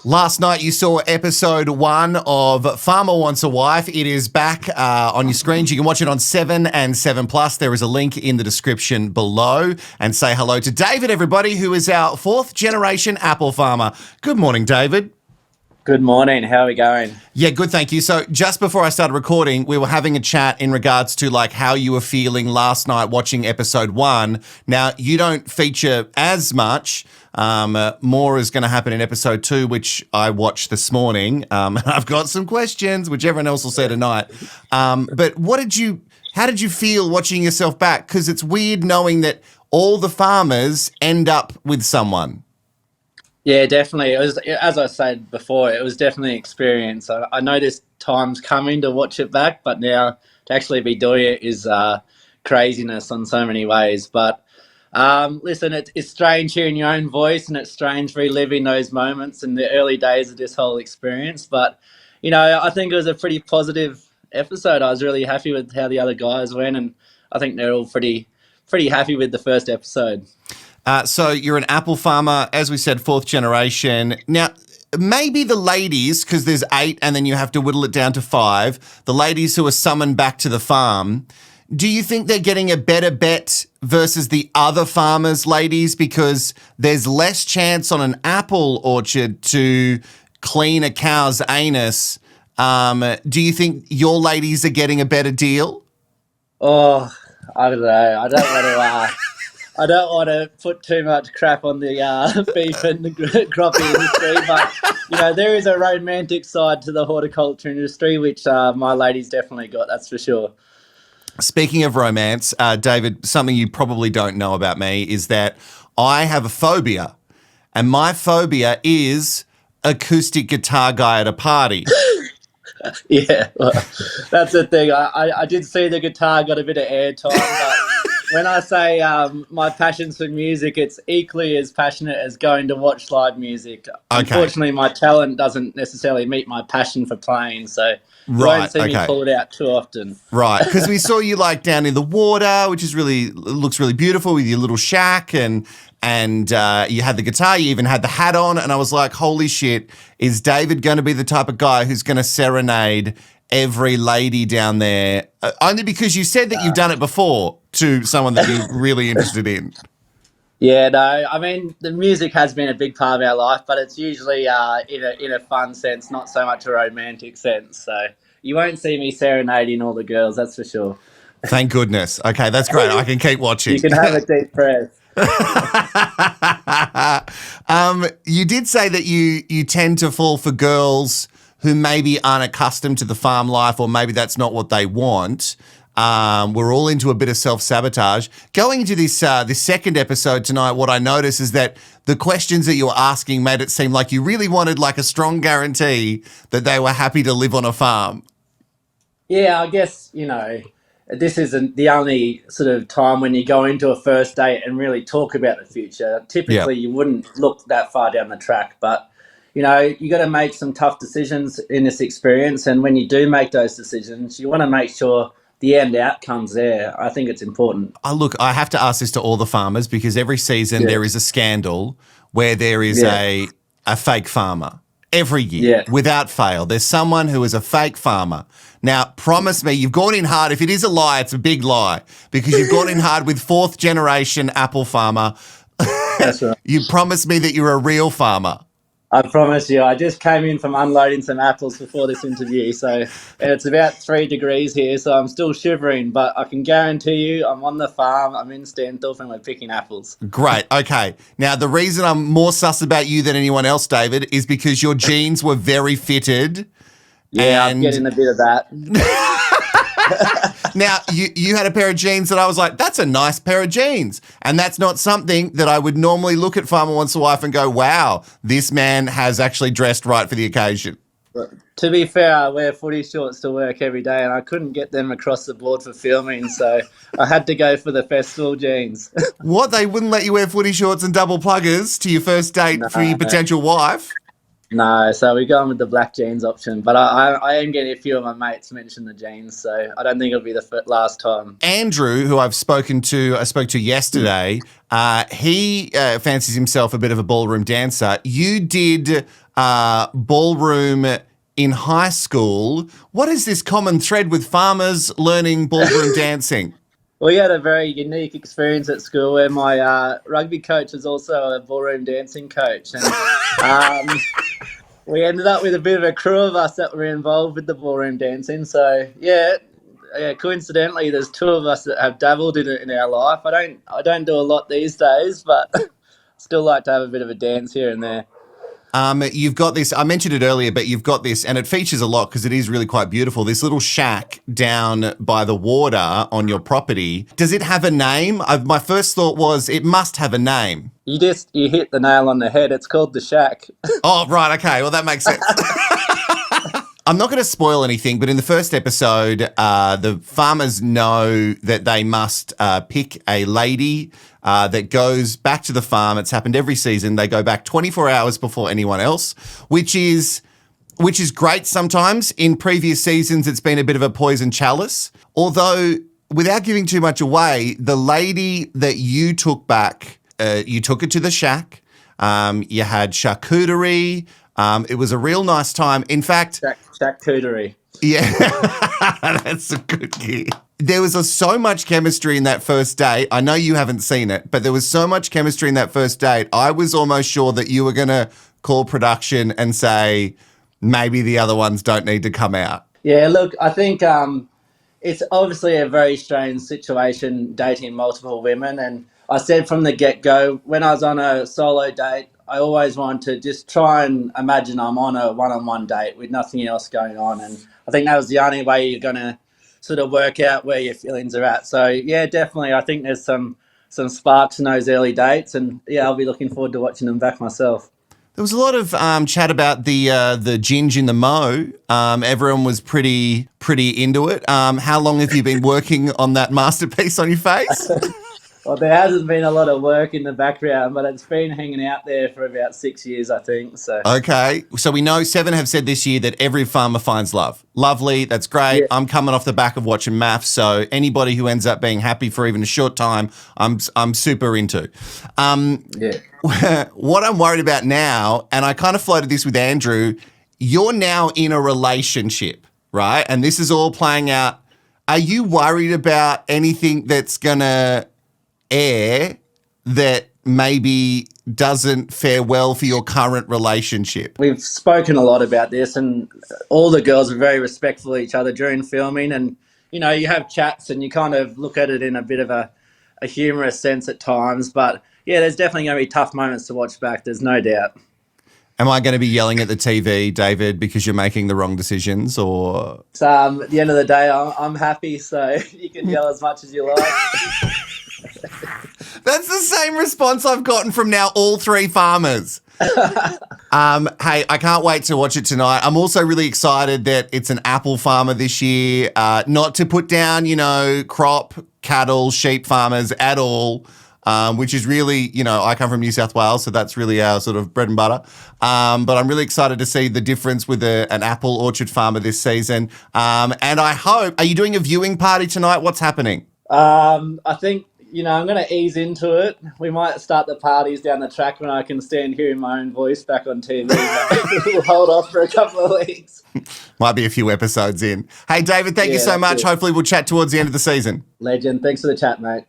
Last night you saw episode 1 of Farmer Wants a Wife. It is back on your screens. You can watch it on 7 and 7 Plus. There is a link in the description below. And say hello to David, everybody, who is our 4th generation apple farmer. Good morning, David. Good morning. How are we going? Yeah, good, thank you. So just before I started recording, we were having a chat in regards to like how you were feeling last night watching episode 1. Now, you don't feature as much. More is going to happen in episode 2, which I watched this morning. I've got some questions, which everyone else will say tonight. But how did you feel watching yourself back? Because it's weird knowing that all the farmers end up with someone. Yeah, definitely. It was, as I said before, it was definitely an experience. I noticed times coming to watch it back, but now to actually be doing it is craziness on so many ways. But listen, it's strange hearing your own voice, and it's strange reliving those moments in the early days of this whole experience. But, you know, I think it was a pretty positive episode. I was really happy with how the other guys went, and I think they're all pretty happy with the first episode. So you're an apple farmer, as we said, 4th generation. Now, maybe the ladies, because there's 8 and then you have to whittle it down to 5, the ladies who are summoned back to the farm, do you think they're getting a better bet versus the other farmers, ladies, because there's less chance on an apple orchard to clean a cow's anus? Do you think your ladies are getting a better deal? Oh, I don't know. I don't want to put too much crap on the beef and the cropping industry, but you know there is a romantic side to the horticulture industry, which my ladies definitely got. That's for sure. Speaking of romance, David, something you probably don't know about me is that I have a phobia, and my phobia is acoustic guitar guy at a party. Yeah, well, that's the thing. I did see the guitar got a bit of airtime, but when I say my passion's for music, it's equally as passionate as going to watch live music. Okay. Unfortunately, my talent doesn't necessarily meet my passion for playing, so you won't see me pull it out too often. Right, because we saw you like down in the water, which is looks really beautiful with your little shack, and you had the guitar, you even had the hat on, and I was like, holy shit, is David going to be the type of guy who's going to serenade every lady down there? Only because you said that you've done it before to someone that you're really interested in. Yeah, no, I mean, the music has been a big part of our life, but it's usually in a fun sense, not so much a romantic sense. So you won't see me serenading all the girls, that's for sure. Thank goodness. Okay, that's great. I can keep watching. You can have a deep breath. You did say that you tend to fall for girls who maybe aren't accustomed to the farm life, or maybe that's not what they want. We're all into a bit of self-sabotage. Going into this second episode tonight, what I noticed is that the questions that you were asking made it seem like you really wanted like a strong guarantee that they were happy to live on a farm. Yeah, I guess, you know, this isn't the only sort of time when you go into a first date and really talk about the future. Typically, You wouldn't look that far down the track, but you know, you got to make some tough decisions in this experience. And when you do make those decisions, you want to make sure the end outcome's there. I think it's important. Look, I have to ask this to all the farmers because every season there is a scandal where there is a fake farmer. Every year, without fail, there's someone who is a fake farmer. Now, promise me, you've gone in hard. If it is a lie, it's a big lie because you've gone in hard with 4th generation apple farmer. That's right. You promised me that you're a real farmer. I promise you, I just came in from unloading some apples before this interview, so it's about 3 degrees here, so I'm still shivering, but I can guarantee you I'm on the farm, I'm in Stanthorpe, and we're picking apples. Great, okay. Now, the reason I'm more sus about you than anyone else, David, is because your jeans were very fitted. Yeah, I'm getting a bit of that. Now, you had a pair of jeans that I was like, that's a nice pair of jeans. And that's not something that I would normally look at Farmer Wants a Wife and go, wow, this man has actually dressed right for the occasion. To be fair, I wear footy shorts to work every day and I couldn't get them across the board for filming, so I had to go for the festival jeans. What? They wouldn't let you wear footy shorts and double pluggers to your first date for your potential wife? No, so we're going with the black jeans option, but I am getting a few of my mates mention the jeans, so I don't think it'll be the last time. Andrew, who I spoke to yesterday, he fancies himself a bit of a ballroom dancer. You did ballroom in high school. What is this common thread with farmers learning ballroom dancing? We had a very unique experience at school where my rugby coach was also a ballroom dancing coach, and we ended up with a bit of a crew of us that were involved with the ballroom dancing. So yeah, coincidentally, there's two of us that have dabbled in it in our life. I don't do a lot these days, but still like to have a bit of a dance here and there. You've got this, I mentioned it earlier, but you've got this, and it features a lot because it is really quite beautiful, this little shack down by the water on your property. Does it have a name? My first thought was it must have a name. You hit the nail on the head. It's called the Shack. Oh, right, okay, well, that makes sense. I'm not going to spoil anything, but in the first episode, the farmers know that they must pick a lady that goes back to the farm. It's happened every season. They go back 24 hours before anyone else, which is great sometimes. In previous seasons, it's been a bit of a poison chalice. Although, without giving too much away, the lady that you took back, you took her to the shack. You had charcuterie. It was a real nice time. In fact, Charcuterie. Yeah, that's a good gig. There was so much chemistry in that first date. I know you haven't seen it, but there was so much chemistry in that first date. I was almost sure that you were going to call production and say, maybe the other ones don't need to come out. Yeah, look, I think it's obviously a very strange situation dating multiple women. And I said from the get-go, when I was on a solo date, I always wanted to just try and imagine I'm on a one-on-one date with nothing else going on. And I think that was the only way you're going to sort of work out where your feelings are at. So, yeah, definitely, I think there's some sparks in those early dates. And, yeah, I'll be looking forward to watching them back myself. There was a lot of chat about the ginge in the mo. Everyone was pretty into it. How long have you been working on that masterpiece on your face? Well, there hasn't been a lot of work in the background, but it's been hanging out there for about 6 years, I think. So okay, so we know Seven have said this year that every farmer finds love. Lovely, that's great. Yeah. I'm coming off the back of watching maths, so anybody who ends up being happy for even a short time, I'm super into. What I'm worried about now, and I kind of floated this with Andrew, you're now in a relationship, right? And this is all playing out. Are you worried about anything that's gonna air that maybe doesn't fare well for your current relationship? We've spoken a lot about this, and all the girls are very respectful of each other during filming. And, you know, you have chats and you kind of look at it in a bit of a humorous sense at times. But, yeah, there's definitely going to be tough moments to watch back. There's no doubt. Am I going to be yelling at the TV, David, because you're making the wrong decisions? Or at the end of the day, I'm happy, so you can yell as much as you like. That's the same response I've gotten from now all three farmers. Hey, I can't wait to watch it tonight. I'm also really excited that it's an apple farmer this year. Not to put down, crop, cattle, sheep farmers at all, which is really, I come from New South Wales, so that's really our sort of bread and butter. But I'm really excited to see the difference with an apple orchard farmer this season. And I hope, are you doing a viewing party tonight? What's happening? I think, I'm going to ease into it. We might start the parties down the track when I can stand hearing my own voice back on TV. We'll hold off for a couple of weeks. Might be a few episodes in. Hey, David, thank you so much. Hopefully we'll chat towards the end of the season. Legend. Thanks for the chat, mate.